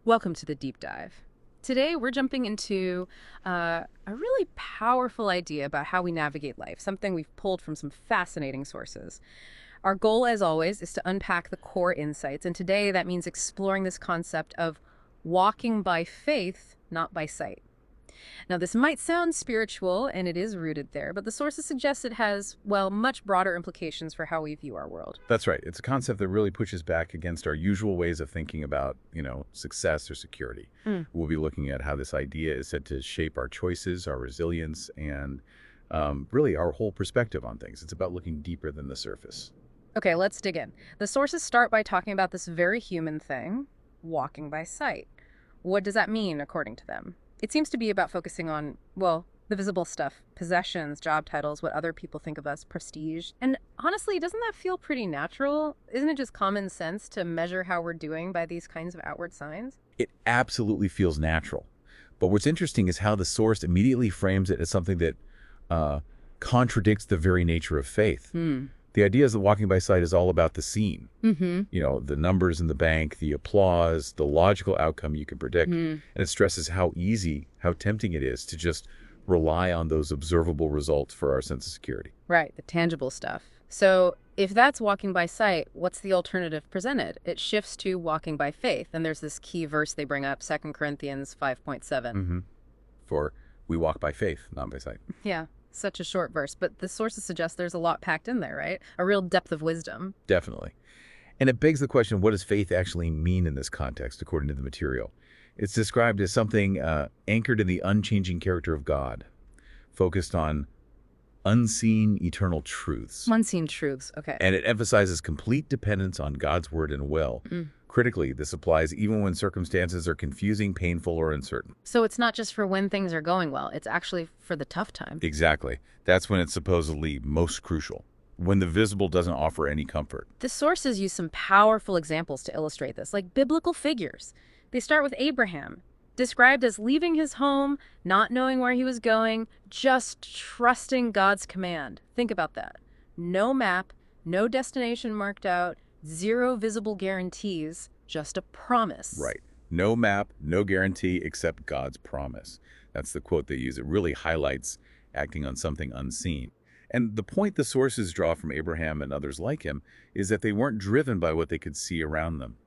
Welcome to the deep dive. Today, we're jumping into a really powerful idea about how we navigate life, something we've pulled from some fascinating sources. Our goal, as always, is to unpack the core insights, and today that means exploring this concept of walking by faith, not by sight. Now, this might sound spiritual, and it is rooted there, but the sources suggest it has, well, much broader implications for how we view our world. That's right. It's a concept that really pushes back against our usual ways of thinking about, success or security. We'll be looking at how this idea is said to shape our choices, our resilience, and really our whole perspective on things. It's about looking deeper than the surface. Okay, let's dig in. The sources start by talking about this very human thing, walking by sight. What does that mean, according to them? It seems to be about focusing on, well, the visible stuff, possessions, job titles, what other people think of us, prestige. And honestly, doesn't that feel pretty natural? Isn't it just common sense to measure how we're doing by these kinds of outward signs? It absolutely feels natural. But what's interesting is how the source immediately frames it as something that contradicts the very nature of faith. The idea is that walking by sight is all about the scene. The numbers in the bank, the applause, the logical outcome you can predict. And it stresses how tempting it is to just rely on those observable results for our sense of security. Right, the tangible stuff. So if that's walking by sight, what's the alternative presented? It shifts to walking by faith. And there's this key verse they bring up, 2 Corinthians 5:7. For we walk by faith, not by sight. Yeah. Such a short verse, but the sources suggest there's a lot packed in there, right? A real depth of wisdom. Definitely. And it begs the question, what does faith actually mean in this context, according to the material? It's described as something anchored in the unchanging character of God, focused on unseen eternal truths. Unseen truths, okay. And it emphasizes complete dependence on God's word and will. Critically, this applies even when circumstances are confusing, painful, or uncertain. So it's not just for when things are going well. It's actually for the tough time. Exactly. That's when it's supposedly most crucial, when the visible doesn't offer any comfort. The sources use some powerful examples to illustrate this, like biblical figures. They start with Abraham, described as leaving his home, not knowing where he was going, just trusting God's command. Think about that. No map, no destination marked out, zero visible guarantees, just a promise. Right. No map, no guarantee except God's promise. That's the quote they use. It really highlights acting on something unseen. And the point the sources draw from Abraham and others like him is that they weren't driven by what they could see around them.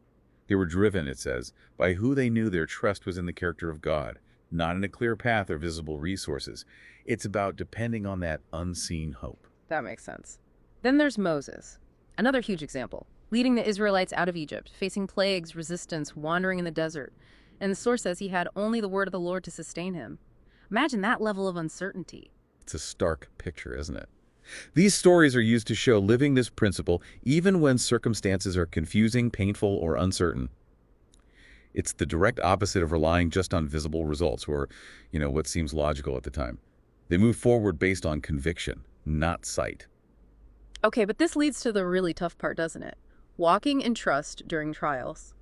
They were driven, it says, by who they knew their trust was in the character of God, not in a clear path or visible resources. It's about depending on that unseen hope. That makes sense. Then there's Moses, another huge example, leading the Israelites out of Egypt, facing plagues, resistance, wandering in the desert. And the source says he had only the word of the Lord to sustain him. Imagine that level of uncertainty. It's a stark picture, isn't it? These stories are used to show living this principle even when circumstances are confusing, painful, or uncertain. It's the direct opposite of relying just on visible results or, what seems logical at the time. They move forward based on conviction, not sight. Okay, but this leads to the really tough part, doesn't it? Walking in trust during trials.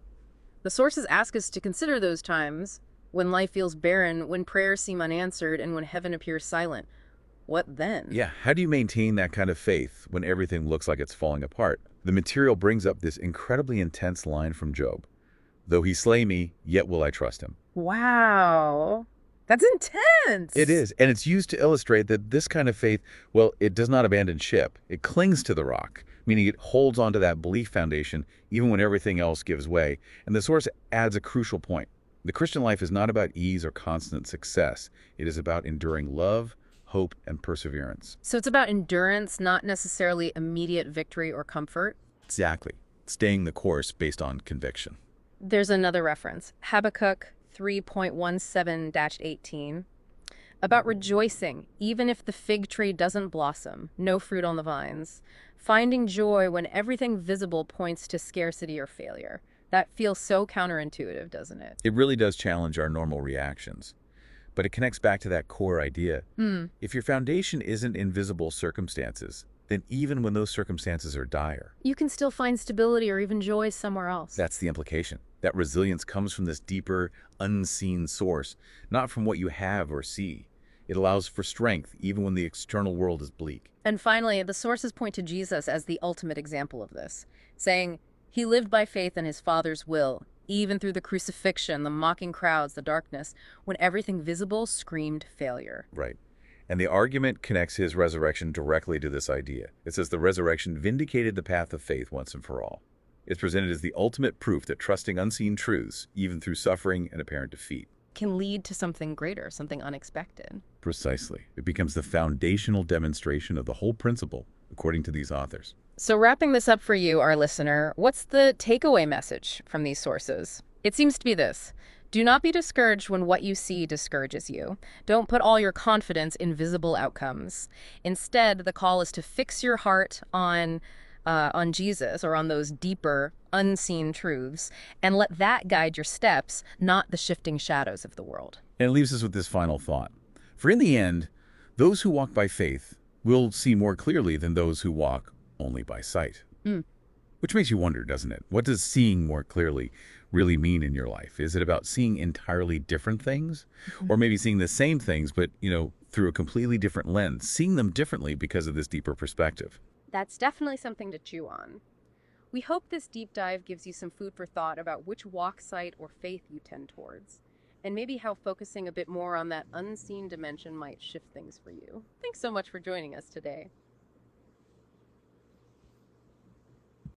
The sources ask us to consider those times when life feels barren, when prayers seem unanswered, and when heaven appears silent. What then? Yeah, how do you maintain that kind of faith when everything looks like it's falling apart? The material brings up this incredibly intense line from Job. Though he slay me, yet will I trust him. Wow. That's intense. It is, and it's used to illustrate that this kind of faith, well, it does not abandon ship. It clings to the rock, meaning it holds onto that belief foundation even when everything else gives way. And the source adds a crucial point. The Christian life is not about ease or constant success. It is about enduring love, hope, and perseverance. So it's about endurance, not necessarily immediate victory or comfort? Exactly. Staying the course based on conviction. There's another reference, Habakkuk 3:17-18, about rejoicing, even if the fig tree doesn't blossom, no fruit on the vines, finding joy when everything visible points to scarcity or failure. That feels so counterintuitive, doesn't it? It really does challenge our normal reactions. But it connects back to that core idea. If your foundation isn't in visible circumstances, then even when those circumstances are dire, you can still find stability or even joy somewhere else. That's the implication. That resilience comes from this deeper, unseen source, not from what you have or see. It allows for strength even when the external world is bleak. And finally, the sources point to Jesus as the ultimate example of this, saying, he lived by faith in his Father's will, even through the crucifixion, the mocking crowds, the darkness, when everything visible screamed failure. Right. And the argument connects his resurrection directly to this idea. It says the resurrection vindicated the path of faith once and for all. It's presented as the ultimate proof that trusting unseen truths, even through suffering and apparent defeat. Can lead to something greater, something unexpected. Precisely. It becomes the foundational demonstration of the whole principle, according to these authors. So wrapping this up for you, our listener, what's the takeaway message from these sources? It seems to be this. Do not be discouraged when what you see discourages you. Don't put all your confidence in visible outcomes. Instead, the call is to fix your heart on Jesus, or on those deeper, unseen truths, and let that guide your steps, not the shifting shadows of the world. And it leaves us with this final thought. For in the end, those who walk by faith will see more clearly than those who walk only by sight. Mm. Which makes you wonder, doesn't it? What does seeing more clearly really mean in your life? Is it about seeing entirely different things? Or maybe seeing the same things, but, through a completely different lens, seeing them differently because of this deeper perspective? That's definitely something to chew on. We hope this deep dive gives you some food for thought about which walk, sight, or faith you tend towards, and maybe how focusing a bit more on that unseen dimension might shift things for you. Thanks so much for joining us today.